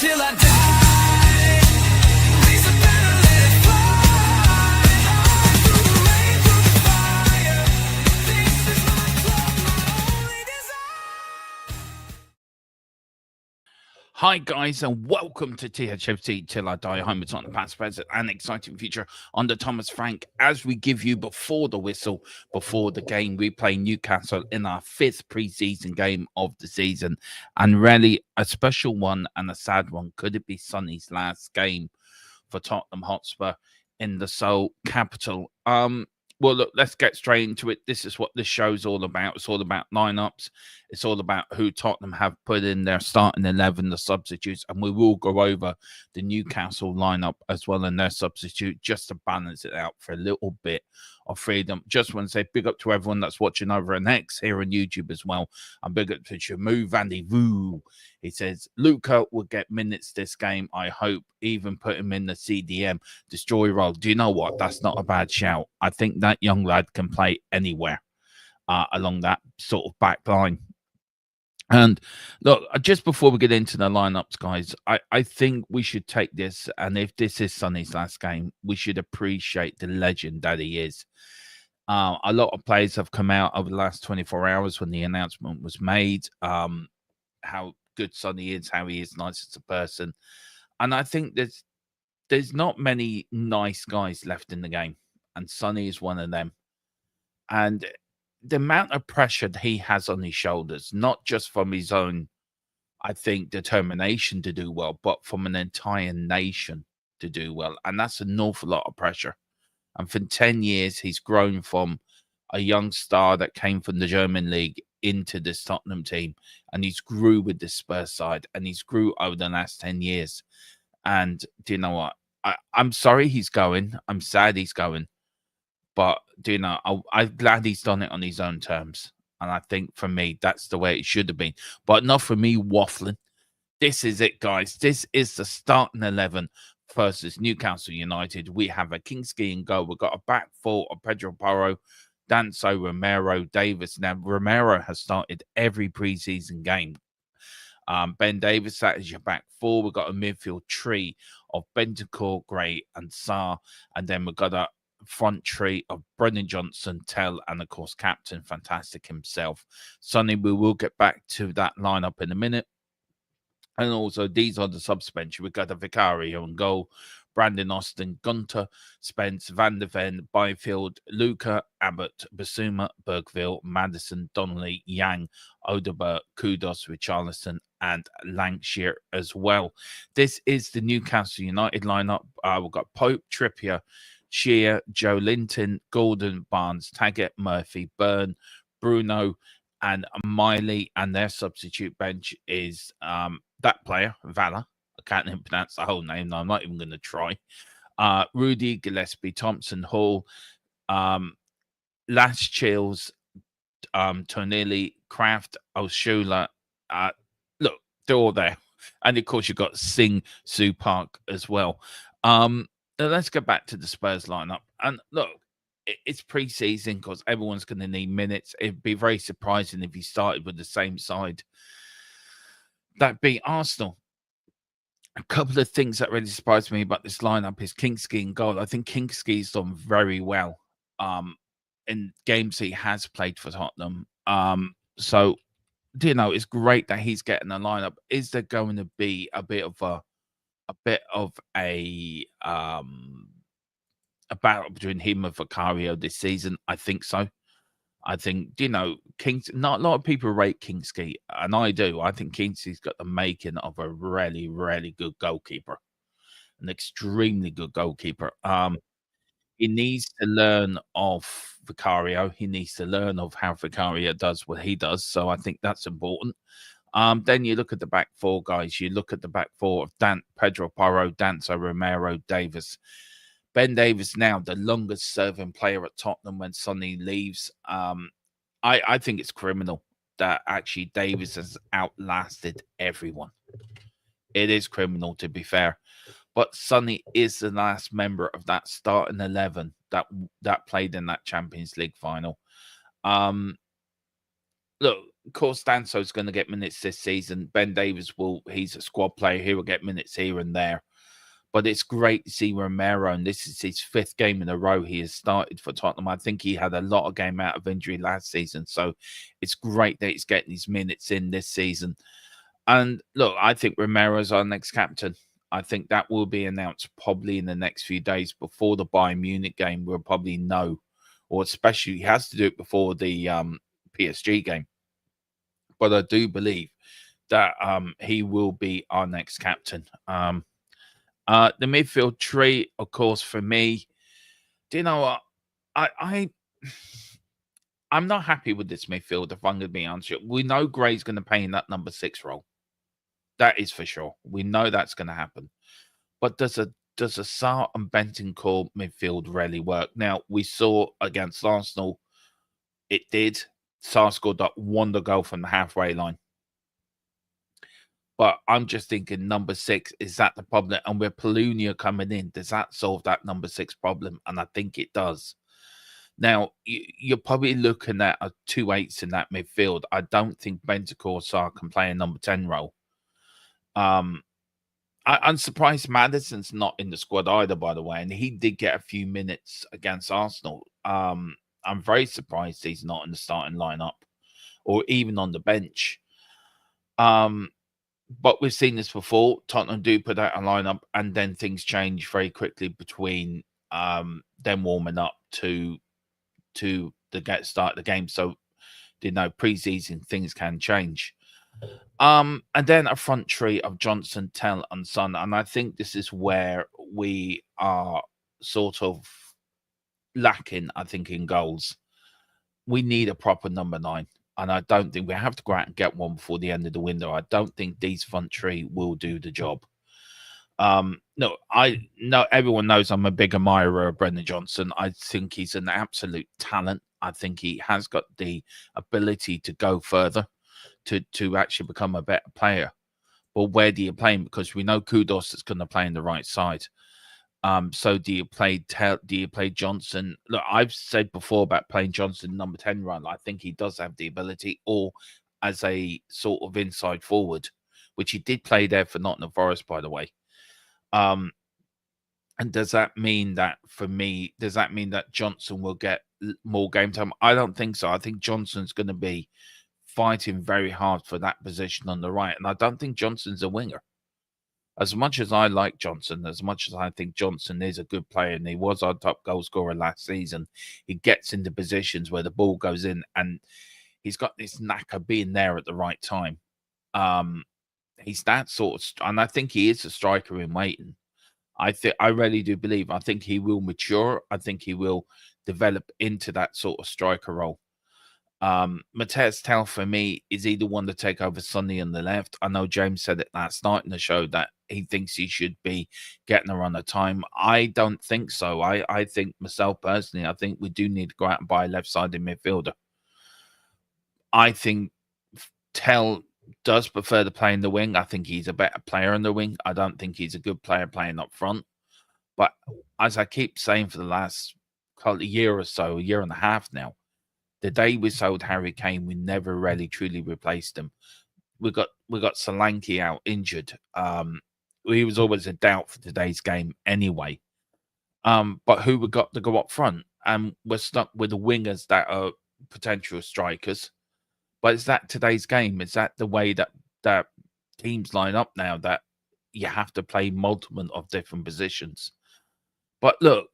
till I die. Raise the banner, let it fly. Through the rain, through the fire. This is my club, my only desire. Hi guys and welcome to THFC Till I Die, home of Tottenham past, present and exciting future under Thomas Frank, as we give you before the whistle, before the game. We play Newcastle in our 5th pre-season game of the season, and really a special one and a sad one. Could it be Sonny's last game for Tottenham Hotspur in the Seoul capital? Well, look, let's get straight into it. This is what this show's all about. It's all about lineups. It's all about who Tottenham have put in their starting 11, the substitutes, and we will go over the Newcastle lineup as well and their substitute, just to balance it out for a little bit of freedom. Just want to say big up to everyone that's watching over on X, here on YouTube as well. And big up to Shamu Vandy Voo. He says Luca will get minutes this game, I hope. Even put him in the CDM destroy role. Do you know what? That's not a bad shout. I think that young lad can play anywhere along that sort of back line. And look, just before we get into the lineups, guys, I think we should take this, and if this is Sonny's last game, we should appreciate the legend that he is. A lot of players have come out over the last 24 hours when the announcement was made, how good Sonny is, how he is nice as a person. And I think there's not many nice guys left in the game, and Sonny is one of them. And the amount of pressure that he has on his shoulders, not just from his own, I think, determination to do well, but from an entire nation to do well. And that's an awful lot of pressure. And for 10 years, he's grown from a young star that came from the German league into this Tottenham team. And he's grew with the Spurs side, and he's grew over the last 10 years. And do you know what? I'm sorry he's going. I'm sad he's going. But, do you know, I'm glad he's done it on his own terms. And I think, for me, that's the way it should have been. But not for me waffling. This is it, guys. This is the starting 11 versus Newcastle United. We have a Kingsley in goal. We've got a back four of Pedro Porro, Danso, Romero, Davis. Now, Romero has started every preseason game. Ben Davis, that is your back four. We've got a midfield tree of Bentancur, Gray, and Sarr. And then we've got a front tree of Brennan Johnson, Tell, and of course Captain Fantastic himself. Sonny, we will get back to that lineup in a minute. And also these are the suspension. We've got a Vicario in goal, Brandon Austin, Gunter, Spence, Van der Ven, Byfield, Luca, Abbott, Basuma, Bergville, Madison, Donnelly, Yang, Odeberg, Kudos, Richarlison, and Lancashire as well. This is the Newcastle United lineup. We've got Pope, Trippier, Shear, Joe Linton, Gordon, Barnes, Taggart, Murphy, Byrne, Bruno, and Miley. And their substitute bench is that player, Vala. I can't even pronounce the whole name. No, I'm not even going to try. Rudy, Gillespie, Thompson, Hall, Lash Chills, Tonelli, Kraft, O'Shula. Look, they're all there. And of course, you've got Singh, Su Park as well. Let's go back to the Spurs lineup. And look, it's pre-season because everyone's going to need minutes. It'd be very surprising if he started with the same side that beat Arsenal. A couple of things that really surprised me about this lineup is Kingsley in goal. I think Kingsley's done very well in games he has played for Tottenham. So, you know, it's great that he's getting a lineup. Is there going to be a bit of a battle between him and Vicario this season? I think so. I think, you know, not a lot of people rate Kingsley, and I do. I think Kingsley's got the making of a really, really good goalkeeper, an extremely good goalkeeper. He needs to learn of Vicario. He needs to learn of how Vicario does what he does. So I think that's important. Then you look at the back four, guys. You look at the back four of Pedro Porro, Danso, Romero, Davis. Ben Davis now the longest serving player at Tottenham when Sonny leaves. I think it's criminal that actually Davis has outlasted everyone. It is criminal, to be fair. But Sonny is the last member of that starting 11 that played in that Champions League final. Look, Corstanzo's going to get minutes this season. Ben Davies he's a squad player. He will get minutes here and there. But it's great to see Romero, and this is his 5th game in a row he has started for Tottenham. I think he had a lot of game out of injury last season, so it's great that he's getting his minutes in this season. And look, I think Romero's our next captain. I think that will be announced probably in the next few days before the Bayern Munich game. We'll probably know, or especially he has to do it before the PSG game. But I do believe that he will be our next captain. The midfield tree, of course, for me, do you know what? I'm not happy with this midfield, if I'm going to be honest. We know Gray's going to play in that number 6 role. That is for sure. We know that's going to happen. But does a Sarr and Bentancur midfield really work? Now, we saw against Arsenal, it did. Sarr scored that wonder goal from the halfway line. But I'm just thinking number 6, is that the problem? And with Palunia coming in, does that solve that number 6 problem? And I think it does. Now, you're probably looking at a 2/8s in that midfield. I don't think Bentancur or Sarr can play a number 10 role. I'm surprised Maddison's not in the squad either, by the way, and he did get a few minutes against Arsenal. I'm very surprised he's not in the starting lineup or even on the bench. But we've seen this before. Tottenham do put out a lineup, and then things change very quickly between them warming up to the start of the game. So, pre-season things can change. And then a front three of Johnson, Tell, and Son. And I think this is where we are sort of lacking, I think, in goals. We need a proper number 9. And I don't think we have to go out and get one before the end of the window. I don't think these front three will do the job. No, I know everyone knows I'm a big admirer of Brendan Johnson. I think he's an absolute talent. I think he has got the ability to go further, to actually become a better player. But where do you play him? Because we know Kudos is going to play in the right side. So do you play Johnson? Look, I've said before about playing Johnson number 10 run. I think he does have the ability, or as a sort of inside forward, which he did play there for Nottingham Forest, by the way. And does that mean that Johnson will get more game time? I don't think so. I think Johnson's going to be fighting very hard for that position on the right. And I don't think Johnson's a winger. As much as I like Johnson, as much as I think Johnson is a good player, and he was our top goal scorer last season, he gets into positions where the ball goes in, and he's got this knack of being there at the right time. He's that sort of, and I think he is a striker in waiting. I really do believe. I think he will mature. I think he will develop into that sort of striker role. Mateus Tell, for me, is either one to take over Sonny on the left. I know James said it last night in the show that he thinks he should be getting a run of time. I don't think so. I think, myself personally, I think we do need to go out and buy a left-sided midfielder. I think Tell does prefer to play in the wing. I think he's a better player in the wing. I don't think he's a good player playing up front. But as I keep saying for the last year or so, a year and a half now, the day we sold Harry Kane, we never really truly replaced him. We got Solanke out injured. He was always a doubt for today's game anyway. But who we got to go up front? And we're stuck with the wingers that are potential strikers. But is that today's game? Is that the way that teams line up now, that you have to play multiple of different positions? But look,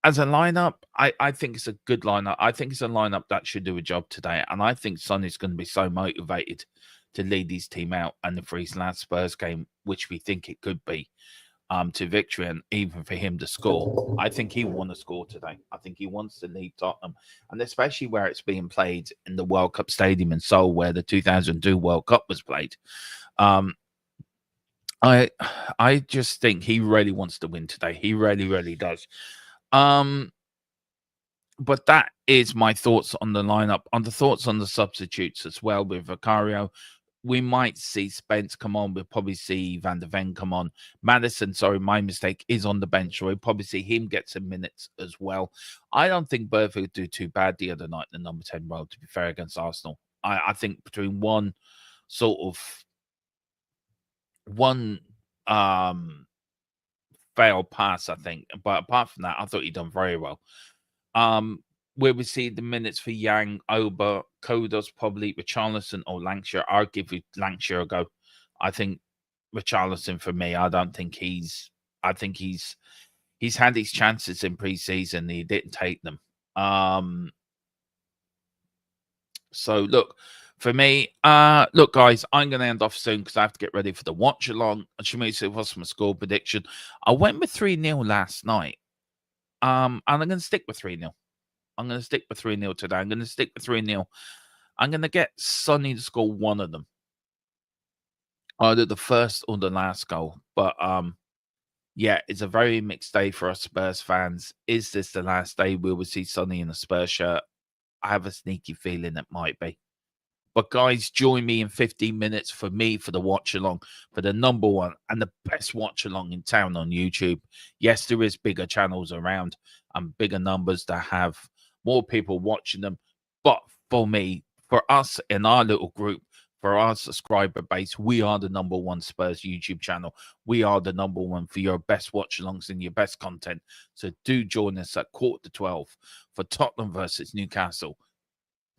as a lineup, I think it's a good lineup. I think it's a lineup that should do a job today. And I think Son is going to be so motivated to lead his team out and for his last Spurs game, which we think it could be, to victory, and even for him to score. I think he want to score today. I think he wants to lead Tottenham, and especially where it's being played in the World Cup Stadium in Seoul, where the 2002 World Cup was played. I just think he really wants to win today. He really, really does. But that is my thoughts on the lineup. On the thoughts on the substitutes as well with Vicario. We might see Spence come on. We'll probably see Van der Ven come on. Maddison, sorry, my mistake, is on the bench. So we'll probably see him get some minutes as well. I don't think Bertha would do too bad the other night in the number 10 role, to be fair, against Arsenal. I think between one failed pass, I think. But apart from that, I thought he done very well. Where we see the minutes for Yang, Oba, Kodos, probably Richarlison or Lancashire. I'll give you Lancashire a go. I think Richarlison for me, I think he's had his chances in pre-season. He didn't take them. So look, for me, look, guys, I'm going to end off soon because I have to get ready for the watch along. Shamisa, what's my score prediction? I went with 3-0 last night. And I'm going to stick with 3-0. I'm going to stick with 3-0 today. I'm going to stick with 3-0. I'm going to get Sonny to score one of them. Either the first or the last goal. But yeah, it's a very mixed day for us Spurs fans. Is this the last day we will see Sonny in a Spurs shirt? I have a sneaky feeling it might be. But guys, join me in 15 minutes for me for the watch along, for the number one and the best watch along in town on YouTube. Yes, there is bigger channels around and bigger numbers that have more people watching them. But for me, for us in our little group, for our subscriber base, we are the number one Spurs YouTube channel. We are the number one for your best watch alongs and your best content. So do join us at 11:45 for Tottenham versus Newcastle.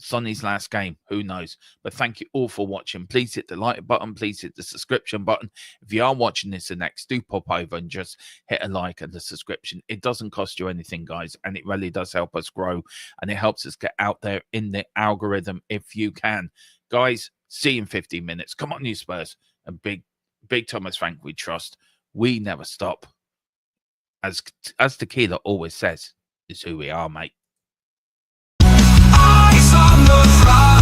Sonny's last game, who knows? But thank you all for watching. Please hit the like button. Please hit the subscription button. If you are watching this and next, do pop over and just hit a like and the subscription. It doesn't cost you anything, guys, and it really does help us grow, and it helps us get out there in the algorithm if you can. Guys, see you in 15 minutes. Come on, you Spurs. And big Thomas Frank, we trust. We never stop. As Tequila always says, is who we are, mate. Eyes on the prize.